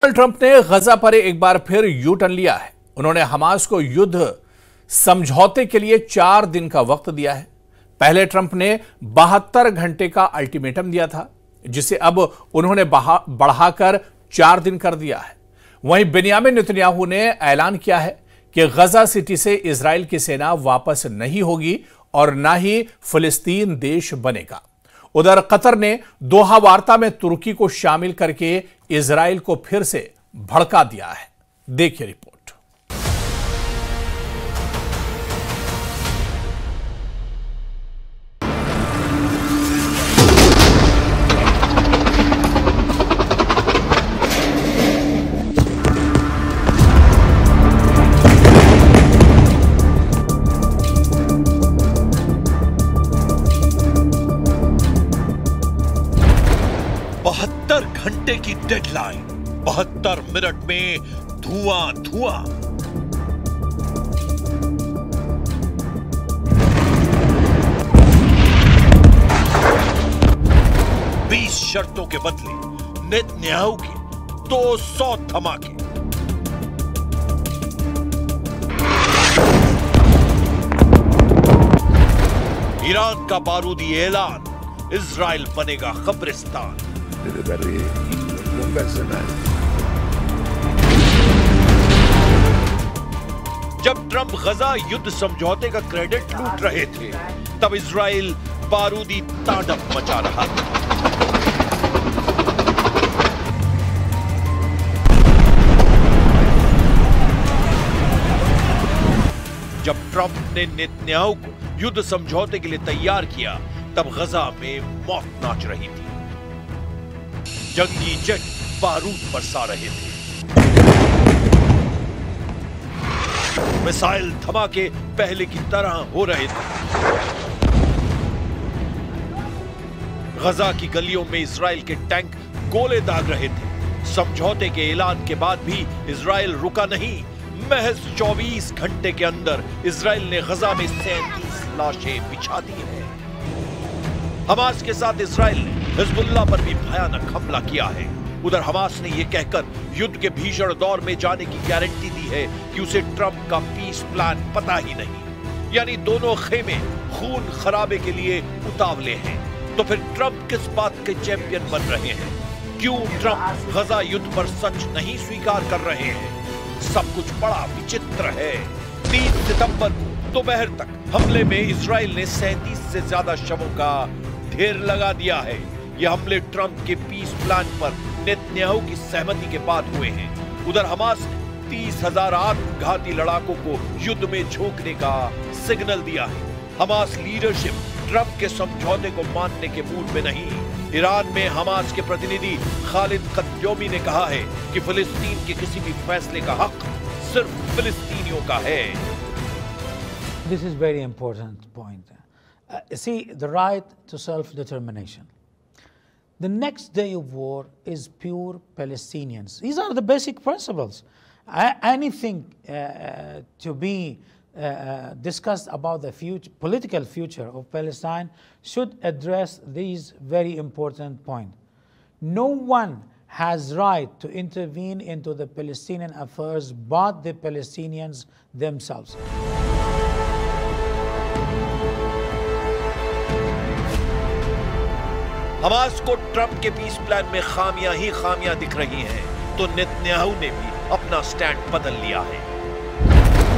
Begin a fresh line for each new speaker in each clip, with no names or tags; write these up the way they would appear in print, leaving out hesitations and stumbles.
Donald Trump ने गजा पर एक बार फिर यू टर्न लिया है। उन्होंने हमास को युद्ध समझौते के लिए 4 दिन का वक्त दिया है। पहले ट्रंप ने 72 घंटे का अल्टीमेटम दिया था, जिसे अब उन्होंने बढ़ाकर 4 दिन कर दिया है। वहीं बेन्यामिन नेतन्याहू ने ऐलान किया है कि गजा सिटी से इजराइल की सेना वापस नहीं होगी और ना ही फिलिस्तीन देश बनेगा। उधर कतर ने दोहा वार्ता में तुर्की को शामिल करके इजराइल को फिर से भड़का दिया है। देखिए रिपोर्ट।
72 घंटे की डेडलाइन, 72 मिनट में धुआं धुआं। बीस शर्तों के बदले नेतन्याहू के 200 धमाके। ईरान का बारूदी ऐलान, इजराइल बनेगा कब्रिस्तान। जब ट्रंप गजा युद्ध समझौते का क्रेडिट लूट रहे थे, तब इजराइल बारूदी तांडव मचा रहा था। जब ट्रंप ने नेतन्याहू को युद्ध समझौते के लिए तैयार किया, तब गजा में मौत नाच रही थी। जंगी जेट बारूद बरसा रहे थे। मिसाइल धमाके पहले की तरह हो रहे थे। गजा की गलियों में इजराइल के टैंक गोले दाग रहे थे। समझौते के ऐलान के बाद भी इजराइल रुका नहीं। महज 24 घंटे के अंदर इजराइल ने गजा में 37 लाशें बिछा दी हैं। हमास के साथ इजराइल ने हिजबुल्लाह पर भी भयानक हमला किया है। उधर हमास ने यह कहकर युद्ध के भीषण दौर में जाने की गारंटी दी है कि उसे ट्रंप का पीस प्लान पता ही नहीं। यानी दोनों खेमे खून खराबे के लिए उतावले हैं। तो फिर ट्रंप किस बात के चैंपियन बन रहे हैं? क्यों ट्रंप गजा युद्ध पर सच नहीं स्वीकार कर रहे हैं? सब कुछ बड़ा विचित्र है। 3 सितंबर को दोपहर तक हमले में इजराइल ने 37 से ज्यादा शवों का ढेर लगा दिया है। यह हमले ट्रंप के पीस प्लान पर नेतन्याहू की सहमति के बाद हुए हैं। उधर हमास ने 30,000 आत्मघाती लड़ाकों को युद्ध में झोंकने का सिग्नल दिया है। हमास लीडरशिप ट्रंप के समझौते को मानने के मूड में नहीं। ईरान में हमास के प्रतिनिधि खालिद कद्योमी ने कहा है कि फिलिस्तीन के किसी भी फैसले का हक सिर्फ फिलिस्तीनियों का है।
This is very important point. See, the right to self-determination. The next day of war is pure Palestinians. These are the basic principles. Anything to be discussed about the political future of Palestine should address these very important points. No one has right to intervene into the Palestinian affairs but the Palestinians themselves.
Hamas को Trump के piece plan में खामियां ही खामियां दिख रही हैं, तो Netanyahu ने भी अपना स्टैंड बदल लिया है।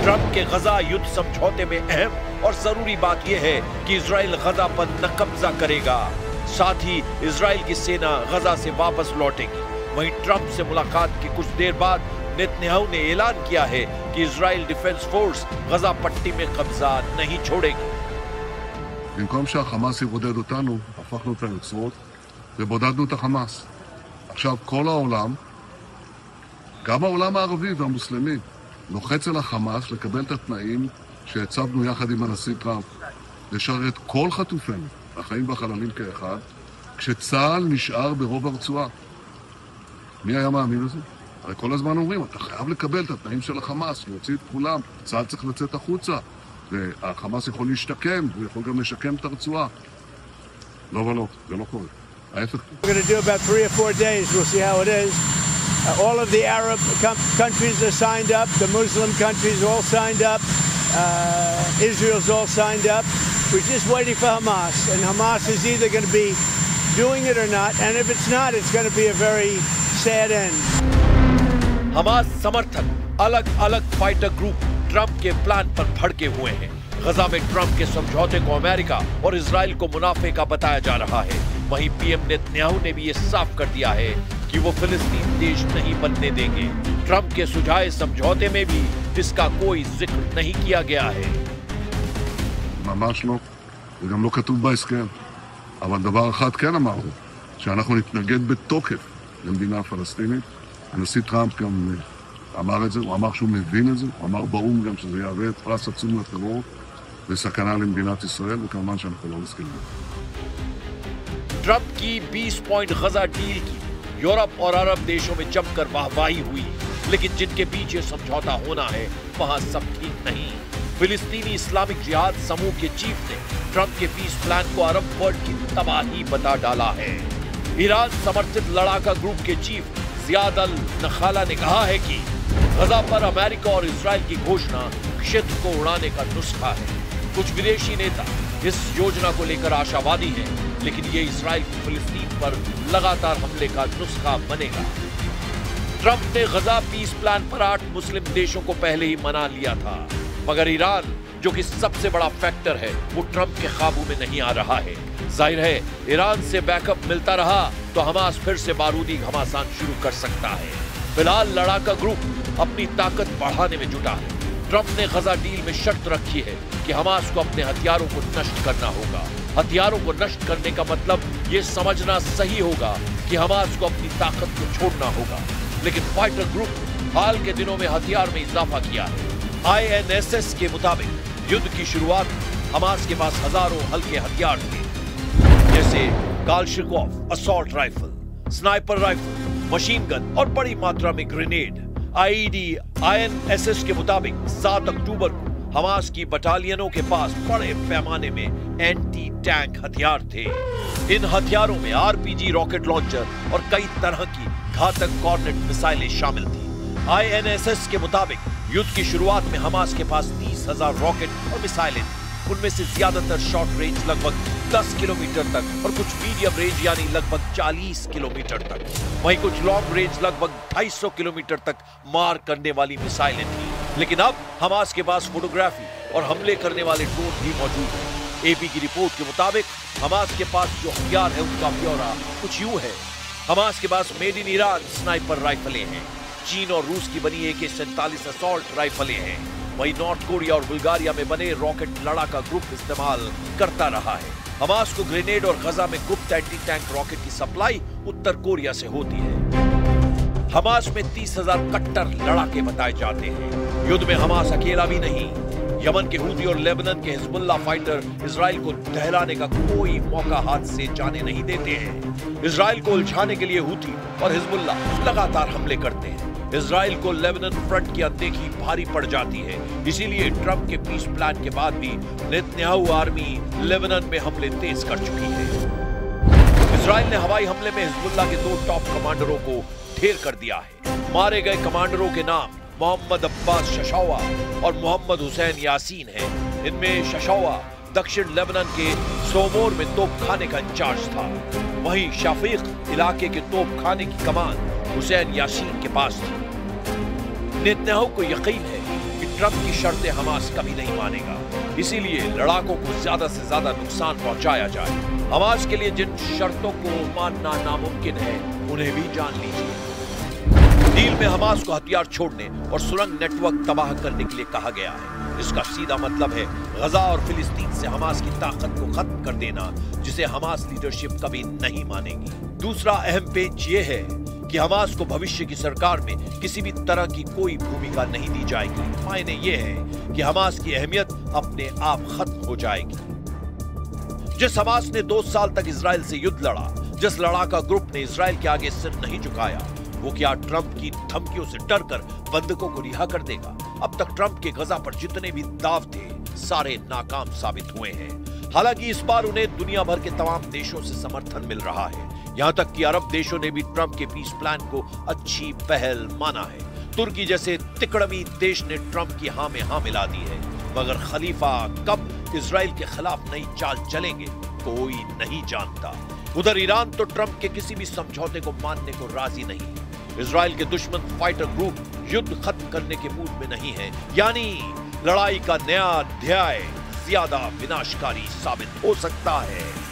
ट्रंप के गजा युद्ध समझौते में अहम और जरूरी बात यह है कि इजराइल गजा पर न कब्जा करेगा, साथ ही इजराइल की सेना गजा से वापस लौटेगी। वहीं ट्रंप से मुलाकात के कुछ देर बाद नेतन्याहू ने ऐलान किया है कि इजराइल डिफेंस फोर्स गजा पट्टी में कब्जा नहीं छोड़ेगी।
במקום שהחמאס יבודד אותנו, הפכנו את היוצרות ובודדנו את החמאס. עכשיו כל העולם, גם העולם הערבי והמוסלמי, לוחץ על החמאס לקבל את התנאים שהצבנו יחד עם הנשיא טראמפ, לשרת כל חטופינו, החיים והחללים כאחד, כשצה"ל נשאר ברוב הרצועה. מי היה מאמין לזה? הרי כל הזמן אומרים, אתה חייב לקבל את התנאים של החמאס, להוציא את כולם, צה"ל צריך לצאת החוצה. והחמאס יכול להשתקם, הוא יכול גם לשקם את הרצועה. לא ולא, זה לא קורה. ההפך.
We're going to do about 3 or 4 days. We'll see how it is. All of the Arab countries are signed up. The Muslim countries are all signed up. Israel's all signed up. We're just waiting for Hamas. And Hamas is either going to be doing it or not. And if it's not, it's going to be a very sad end.
Hamas समर्थक अलग अलग fighter group Trump के plan पर भड़के हुए हैं। गजा में Trump के समझौते को अमेरिका और इजराइल को मुनाफे का बताया जा रहा है। वहीं पीएम नेतन्याहू ने भी ये साफ कर दिया है कि वो फिलिस्तीन देश नहीं बनने देंगे। ट्रंप के सुझाए समझौते में भी इसका कोई जिक्र नहीं किया गया है।
ממש לא, וגם לא כתוב בהסכם. אבל דבר אחד כן אמרנו, שאנחנו נתנגד בתוקף למדינה פלסטינית. הנשיא טראמפ גם אמר את זה, הוא אמר שהוא מבין את זה, הוא אמר באו"ם גם שזה יהווה פרס עצום לטרור וסכנה למדינת ישראל, וכמובן שאנחנו לא מסכימים.
ट्रंप की 20 पॉइंट गजा डील की यूरोप और अरब देशों में जमकर वाहवाही हुई, लेकिन जिनके बीच ये समझौता होना है वहां सब ठीक नहीं। फिलिस्तीनी इस्लामिक जिहाद समूह के चीफ ने ट्रंप के पीस प्लान को अरब वर्ल्ड की तबाही बता डाला है। ईरान समर्थित लड़ाका ग्रुप के चीफ जियाद अल नखाला ने कहा है कि गजा पर अमेरिका और इजराइल की घोषणा क्षेत्र को उड़ाने का नुस्खा है। कुछ विदेशी नेता इस योजना को लेकर आशावादी हैं, लेकिन ये इजराइल की फिलिस्तीन पर लगातार हमले का नुस्खा बनेगा। ट्रंप ने गजा पीस प्लान पर 8 मुस्लिम देशों को पहले ही मना लिया था, मगर ईरान जो कि सबसे बड़ा फैक्टर है वो ट्रंप के काबू में नहीं आ रहा है। जाहिर है ईरान से बैकअप मिलता रहा तो हमास फिर से बारूदी घमासान शुरू कर सकता है। फिलहाल लड़ाका ग्रुप अपनी ताकत बढ़ाने में जुटा है। ट्रंप ने गजा डील में शर्त रखी है कि हमास को अपने हथियारों को नष्ट करना होगा। हथियारों को नष्ट करने का मतलब ये समझना सही होगा कि हमास को अपनी ताकत को छोड़ना होगा। लेकिन फाइटर ग्रुप हाल के दिनों में हथियार में इजाफा किया है। INSS के मुताबिक युद्ध की शुरुआत हमास के पास हजारों हल्के हथियार थे, जैसे Kalashnikov assault rifle, sniper rifle, machine gun और बड़ी मात्रा में ग्रेनेड। INSS के मुताबिक 7 अक्टूबर को हमास की बटालियनों के पास बड़े पैमाने में एंटी टैंक हथियार थे। इन हथियारों में RPG रॉकेट लॉन्चर और कई तरह की घातक कॉर्नेट मिसाइलें शामिल थी। INSS के मुताबिक युद्ध की शुरुआत में हमास के पास 30,000 रॉकेट और मिसाइलें थी। उनमें से ज्यादातर शॉर्ट रेंज लगभग 10 किलोमीटर तक और कुछ मीडियम रेंज यानी लगभग 40 किलोमीटर तक। वहीं कुछ लॉन्ग रेंज लगभग 250 किलोमीटर तक मार करने वाली मिसाइलें थी। लेकिन अब हमास के पास फोटोग्राफी और हमले करने वाले ड्रोन भी मौजूद है। AP की रिपोर्ट के मुताबिक हमास के पास जो हथियार है उसका ब्यौरा कुछ यूं है। हमास के पास मेड इन ईरान स्नाइपर राइफलें हैं। चीन और रूस की बनी AK-47 असॉल्ट राइफलें हैं। वहीं नॉर्थ कोरिया और बुल्गारिया में बने रॉकेट लड़ाका ग्रुप इस्तेमाल करता रहा है। हमास को ग्रेनेड और गजा में गुप्त एंटी टैंक रॉकेट की सप्लाई उत्तर कोरिया से होती है। हमास में 30,000 कट्टर लड़ाके बताए जाते हैं। युद्ध में हमास अकेला भी नहीं। यमन के हूती और लेबनान के हिजबुल्लाह फाइटर इजराइल को दहलाने का कोई मौका हाथ से जाने नहीं देते हैं। इजराइल को उलझाने के लिए हूती और हिजबुल्लाह लगातार हमले करते हैं। इजराइल को लेबनान फ्रंट की अनदेखी भारी पड़ जाती है। इसीलिए ट्रंप के पीस प्लान के बाद भी नेतन्याहू आर्मी लेबनान में हमले तेज कर चुकी है। इजराइल ने हवाई हमले में हिजबुल्लाह के 2 टॉप कमांडरों को ढेर कर दिया है। मारे गए कमांडरों के नाम मोहम्मद अब्बास शशौआ और मोहम्मद हुसैन यासीन हैं। इनमें शशौआ दक्षिण लेबनान के सोमोर में तोपखाने का इंचार्ज था। वहीं शाफीक इलाके के तोपखाने की कमान हुसैन यासीन के पास थी। नेतन्याहू को यकीन है कि ट्रंप की शर्तें हमास कभी नहीं मानेगा, इसीलिए लड़ाकों को ज्यादा से ज्यादा नुकसान पहुंचाया जाए। हमास के लिए जिन शर्तों को मानना नामुमकिन है उन्हें भी जान लीजिए। डील में हमास को हथियार छोड़ने और सुरंग नेटवर्क तबाह करने के लिए कहा गया है। इसका सीधा मतलब है गजा और फिलिस्तीन से हमास की ताकत को खत्म कर देना, जिसे हमास लीडरशिप कभी नहीं मानेगी। दूसरा अहम पेच ये है कि हमास को भविष्य की सरकार में किसी भी तरह की कोई भूमिका नहीं दी जाएगी। मायने ये है कि हमास की अहमियत अपने आप खत्म हो जाएगी। जिस हमास ने 2 साल तक इजराइल से युद्ध लड़ा, जिस लड़ाका ग्रुप ने इजराइल के आगे सिर नहीं झुकाया, वो क्या ट्रंप की धमकियों से डरकर बंधकों को रिहा कर देगा? अब तक ट्रंप के गजा पर जितने भी दाव थे सारे नाकाम साबित हुए हैं। हालांकि इस बार उन्हें दुनिया भर के तमाम देशों से समर्थन मिल रहा है। यहां तक कि अरब देशों ने भी ट्रंप के पीस प्लान को अच्छी पहल माना है। तुर्की जैसे तिकड़मी देश ने ट्रंप की हां में हां मिला दी है, मगर खलीफा कब इजराइल के खिलाफ नई चाल चलेंगे कोई नहीं जानता। उधर ईरान तो ट्रंप के किसी भी समझौते को मानने को राजी नहीं। इजराइल के दुश्मन फाइटर ग्रुप युद्ध खत्म करने के मूड में नहीं है, यानी लड़ाई का नया अध्याय ज्यादा विनाशकारी साबित हो सकता है।